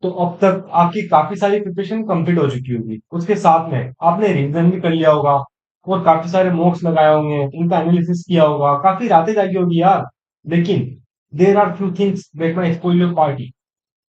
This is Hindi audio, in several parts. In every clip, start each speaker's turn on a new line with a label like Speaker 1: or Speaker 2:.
Speaker 1: तो अब तक आपकी काफी सारी प्रिपरेशन कंप्लीट हो चुकी होगी। उसके साथ में आपने रिवीजन भी कर लिया होगा और काफी सारे मॉक्स लगाए होंगे, इनका एनालिसिस किया होगा, काफी रातें जागी होगी यार। लेकिन there are few things that may spoil your party.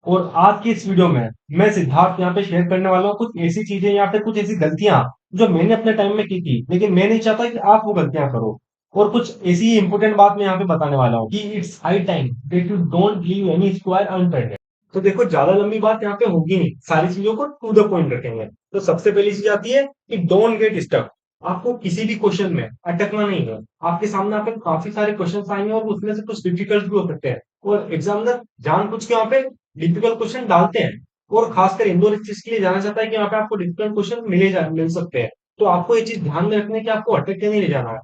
Speaker 1: और आज की इस वीडियो में मैं सिद्धार्थ यहाँ पे शेयर करने वाला हूँ कुछ ऐसी चीजें या फिर कुछ ऐसी गलतियां जो मैंने अपने टाइम में की थी, लेकिन मैं नहीं चाहता कि आप वो गलतियां करो। और कुछ ऐसी इंपॉर्टेंट बात मैं यहाँ पे बताने वाला हूँ कि it's high time that you don't leave N E square unturned. तो देखो, ज्यादा लंबी बात यहाँ पे होगी नहीं, सारी चीजों को टू द पॉइंट रखेंगे। तो सबसे पहली चीज आती है कि डोंट गेट स्टक। आपको किसी भी क्वेश्चन में अटकना नहीं है। आपके सामने आपके काफी सारे क्वेश्चन आएंगे और उसमें से कुछ डिफिकल्ट भी हो सकते हैं, और एग्जामिनर जानबूझ के वहाँ पे डिफिकल्ट क्वेश्चन डालते हैं। और खासकर इंदौर इस चीज के लिए जाना चाहता है कि यहाँ पे आपको डिफिकल्ट क्वेश्चन मिल सकते हैं। तो आपको ये चीज ध्यान में रखनी है कि आपको अटक के नहीं ले जाना है।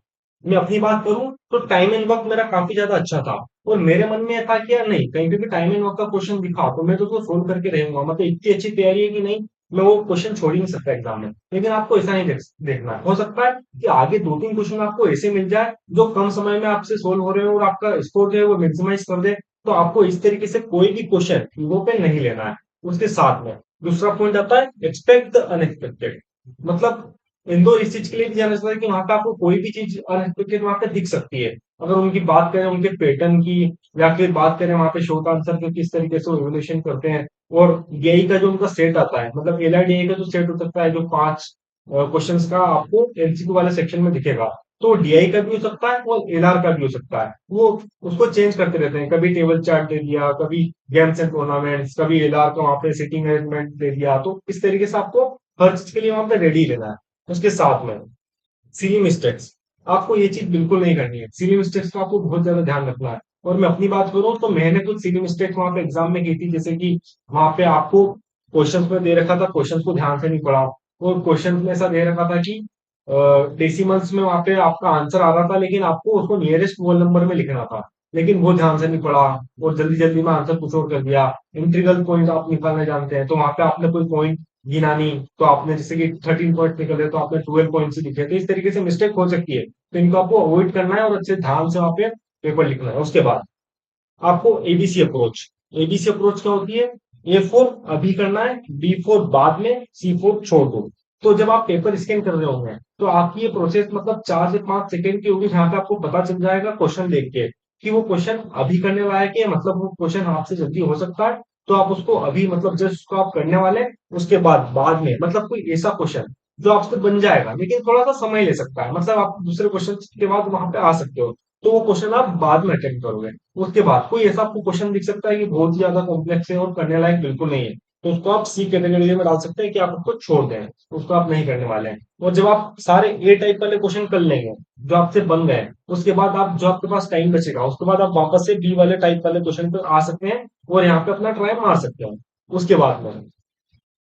Speaker 1: मैं अपनी बात करूं तो टाइम एंड वर्क मेरा काफी ज्यादा अच्छा था, और मेरे मन में था कि यार नहीं, कहीं पे भी टाइम एंड वर्क का क्वेश्चन दिखा तो मैं तो उसको सोल्व करके रहूंगा। मतलब इतनी अच्छी तैयारी है कि नहीं, मैं वो क्वेश्चन छोड़ ही नहीं सकता एग्जाम में। लेकिन आपको ऐसा नहीं देखना है। हो सकता है कि आगे दो तीन क्वेश्चन आपको ऐसे मिल जाए जो कम समय में आपसे सोल्व हो रहे हो और आपका स्कोर जो है वो मैक्सिमाइज कर दे। तो आपको इस तरीके से कोई भी क्वेश्चन वो पे नहीं लेना है। उसके साथ में दूसरा पॉइंट आता है एक्सपेक्ट द अनएक्सपेक्टेड। मतलब इंदौर इस चीज के लिए भी जाना चाहता है कि वहां पे आपको कोई भी चीज अनएक्सपेक्टेड वहां पे दिख सकती है। अगर उनकी बात करें उनके पैटर्न की, या फिर बात करें वहां पे शॉर्ट आंसर के किस तरीके से एवोल्यूशन करते हैं। और डीआई का जो उनका सेट आता है, मतलब एलआईडीआई का जो सेट हो सकता है, जो 5 क्वेश्चंस का आपको एमसीक्यू वाले सेक्शन में दिखेगा, तो डीआई का भी हो सकता है और एलआर का भी हो सकता है। वो उसको चेंज करते रहते हैं, कभी टेबल चार्ट दे दिया, कभी गेम्स एंड टूर्नामेंट्स, कभी एलआर का वहां पे सिटिंग अरेंजमेंट दे दिया। तो इस तरीके से आपको हर चीज के लिए वहां पे रेडी रहना है। उसके साथ में सिली मिस्टेक्स, आपको ये चीज बिल्कुल नहीं करनी है। सिली मिस्टेक्स का आपको बहुत ज्यादा ध्यान रखना है। और मैं अपनी बात करूं तो मैंने कुछ सिली मिस्टेक्स वहां पे एग्जाम में की थी, जैसे कि वहां पे आपको क्वेश्चंस में दे रखा था, क्वेश्चंस को ध्यान से नहीं पढ़ा। और क्वेश्चंस में ऐसा दे रखा था कि डेसिमल्स में वहां पे आपका आंसर आ रहा था, लेकिन आपको उसको नियरेस्ट होल नंबर में लिखना था, लेकिन वो ध्यान से नहीं पढ़ा और जल्दी जल्दी में आंसर कुछ और कर दिया। इंटीग्रल पॉइंट आप निकालना जानते हैं, तो वहां पे आपने कोई पॉइंट गिना नहीं, तो आपने जैसे कि 13 पॉइंट निकले तो आपने 12 पॉइंट से लिखे। तो इस तरीके से मिस्टेक हो सकती है, तो इनको आपको अवॉइड करना है और अच्छे ध्यान से वहां पे पेपर लिखना है। उसके बाद आपको एबीसी अप्रोच, एबीसी अप्रोच क्या होती है? ए फोर अभी करना है, बी फोर बाद में, सी फोर छोड़ दो। तो जब आप पेपर स्कैन कर रहे होंगे तो आपकी ये प्रोसेस मतलब 4 से 5 सेकंड की होगी, जहां पे आपको पता चल जाएगा क्वेश्चन देख के कि वो क्वेश्चन अभी करने लायक है, मतलब वो क्वेश्चन आपसे जल्दी हो सकता है। तो आप उसको अभी, मतलब जस्ट उसको आप करने वाले हैं। उसके बाद में मतलब कोई ऐसा क्वेश्चन जो आपसे बन जाएगा, लेकिन थोड़ा सा समय ले सकता है, मतलब आप दूसरे क्वेश्चन के बाद वहां पे आ सकते हो, तो वो क्वेश्चन आप बाद में अटेम्प्ट करोगे। उसके बाद कोई ऐसा आपको क्वेश्चन दिख सकता है कि बहुत ही ज्यादा कॉम्प्लेक्स है और करने लायक बिल्कुल नहीं है, तो उसको आप सी कैटेगरी में डाल सकते हैं कि आप उसको छोड़ दें, उसको आप नहीं करने वाले हैं। और जब आप सारे ए टाइप वाले क्वेश्चन कर लेंगे जो आपसे बन गए, उसके बाद आप, जो आपके पास टाइम बचेगा, उसके बाद आप वापस से बी वाले टाइप वाले क्वेश्चन पे आ सकते हैं और यहाँ पे अपना ट्राई मार सकते हैं। उसके बाद में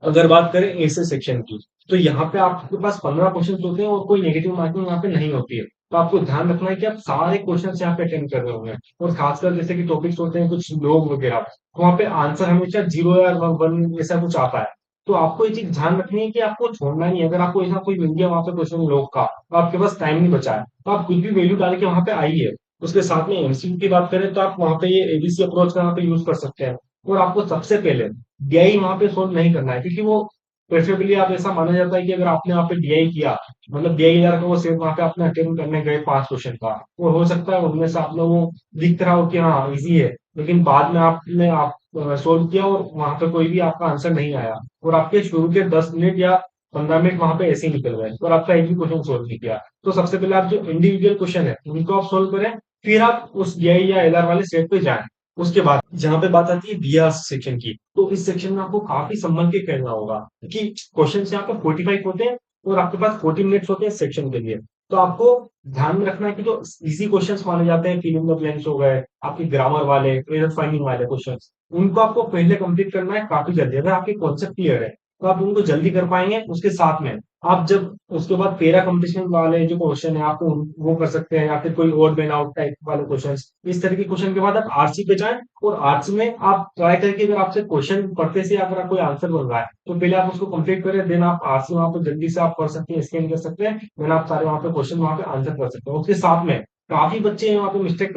Speaker 1: अगर बात करें ऐसे सेक्शन की, तो यहाँ पे आपके पास 15 क्वेश्चन होते हैं और कोई नेगेटिव मार्किंग यहाँ पे नहीं होती है। तो आपको ध्यान रखना है कि आप सारे क्वेश्चन यहाँ पे अटेंड कर रहे होंगे। और खासकर जैसे कि टॉपिक्स होते हैं कुछ लोग वगैरह, तो वहाँ पे आंसर हमेशा 0 या 1 ऐसा कुछ आता है। तो आपको ये चीज ध्यान रखनी है कि आपको छोड़ना नहीं है। अगर आपको ऐसा कोई मिल गया वहां पे क्वेश्चन लोग का, तो आपके पास टाइम नहीं बचा है, तो आप कुछ भी वैल्यू डाल के वहां पे आइए। उसके साथ में एमसीक्यू की बात करें तो आप वहां पे ये एबीसी अप्रोच का वहां पे यूज कर सकते हैं। और आपको सबसे पहले डीआई वहां पे सोल्व नहीं करना है, क्योंकि वो प्रेफरेबली आप, ऐसा माना जाता है कि अगर आपने वहां पे डीआई किया, मतलब डीआई यार का वो सेट वहां पे आपने अटेम्प्ट करने गए 5 क्वेश्चन का, और हो सकता है उनमें से आपने वो दिख रहा हो कि हाँ इजी है, लेकिन बाद में आपने आप सोल्व किया और वहां पे कोई भी आपका आंसर नहीं आया, और आपके शुरू के 10 मिनट या 15 मिनट वहां पे ऐसे ही निकल गए और आपका एक भी क्वेश्चन सोल्व नहीं किया। तो सबसे पहले आप जो इंडिविजुअल क्वेश्चन है उनको आप सोल्व करें, फिर आप उस डीआई या एलआर वाले सेट पे जाएं। उसके बाद जहां पे बात आती है बीआर सेक्शन की, तो इस सेक्शन में आपको काफी संभल के करना होगा, क्योंकि क्वेश्चन यहाँ पे 45 होते हैं और आपके पास 40 मिनट्स होते हैं सेक्शन के लिए। तो आपको ध्यान में रखना है कि जो इजी क्वेश्चंस माने जाते हैं, फिलिंग द ब्लैंक्स हो गए, आपके ग्रामर वाले, एरर फाइंडिंग वाले क्वेश्चंस, उनको आपको पहले कंप्लीट करना है काफी जल्दी। अगर आपके कॉन्सेप्ट क्लियर है तो आप उनको जल्दी कर पाएंगे। उसके साथ में आप जब उसके बाद पेरा कंपटीशन वाले जो क्वेश्चन है आपको वो कर सकते हैं, या फिर कोई और बेन आउट टाइप वाले क्वेश्चन, इस तरह के क्वेश्चन के बाद आप आरसी पे जाएं। और आरसी में आप ट्राई करके, अगर आपसे क्वेश्चन पढ़ते से अगर कोई आंसर बन रहा है तो पहले आप उसको कंप्लीट करें, देन आप आरसी वहां पर जल्दी से आप कर सकते हैं, स्कैन कर सकते हैं, देन आप सारे वहां पे क्वेश्चन वहां पे आंसर कर सकते हैं। उसके साथ में काफी बच्चे वहां पे मिस्टेक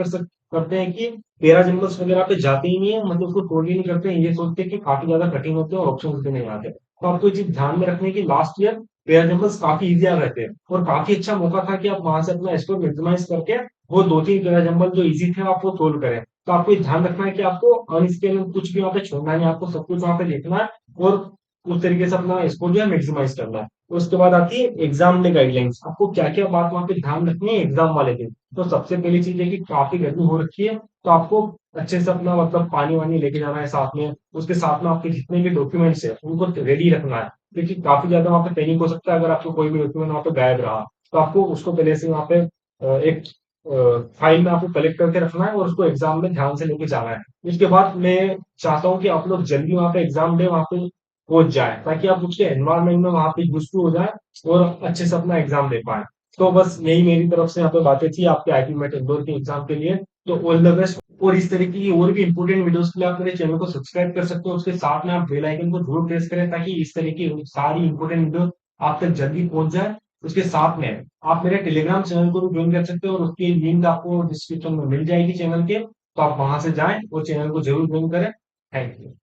Speaker 1: करते हैं कि पैरा जंगल्स वगैरह पे जाते ही नहीं है, मतलब उसको तोड़ ही नहीं करते हैं, ये सोचते हैं कि काफी ज्यादा कठिन होते हैं और ऑप्शन भी नहीं आते। तो आपको ये चीज ध्यान में रखनी है कि लास्ट ईयर पैरा जंगल्स काफी इजियर रहते हैं और काफी अच्छा मौका था कि आप वहां से अपना स्कोर मैक्सिमाइज करके वो 2-3 पैरा जंगल जो इजी थे आप वो सोल्व करें। तो आपको ये ध्यान रखना है कि आपको अनस्केल कुछ भी वहाँ पे छोड़ना नहीं, आपको सब कुछ वहाँ पे देखना है और उस तरीके से अपना स्कोर जो है मैक्सिमाइज करना है। उसके बाद आती है एग्जाम डे गाइडलाइंस, आपको क्या क्या बात वहाँ पे ध्यान रखनी है एग्जाम वाले दिन। तो सबसे पहली चीज है कि काफी गर्मी हो रखी है, तो आपको अच्छे से अपना मतलब पानी वानी लेके जाना है साथ में, उसके साथ में आपके जितने भी डॉक्यूमेंट्स है उनको रेडी रखना है, क्योंकि काफी ज्यादा वहाँ पे पैनिक हो सकता है अगर आपको कोई भी डॉक्यूमेंट वहाँ पे गायब रहा। तो आपको उसको पहले से वहाँ पे एक फाइल में आपको कलेक्ट करके रखना है और उसको एग्जाम में ध्यान से लेके जाना है। उसके बाद मैं चाहता हूँ कि आप लोग जल्दी वहाँ पे एग्जाम डे वहाँ पे पहुंच जाए, ताकि आप उसके एनवायरनमेंट में वहां पे यूज टू हो जाए और अच्छे से अपना एग्जाम दे पाए। तो बस यही मेरी तरफ से यहाँ पे बातें थी आपके आईटी मेट इंदौर के एग्जाम के लिए। तो ऑल द बेस्ट, और इस तरीके की और भी इंपॉर्टेंट वीडियोस के लिए आप मेरे चैनल को सब्सक्राइब कर सकते हो, उसके साथ में आप बेल आइकन को जरूर प्रेस करें ताकि इस तरह की सारी इंपॉर्टेंट वीडियो आप तक जल्दी पहुंच जाए। उसके साथ में आप मेरे टेलीग्राम चैनल को भी ज्वाइन कर सकते हो और उसकी लिंक आपको डिस्क्रिप्शन में मिल जाएगी चैनल के, तो आप वहां से जाएं और चैनल को जरूर ज्वाइन करें। Thank you.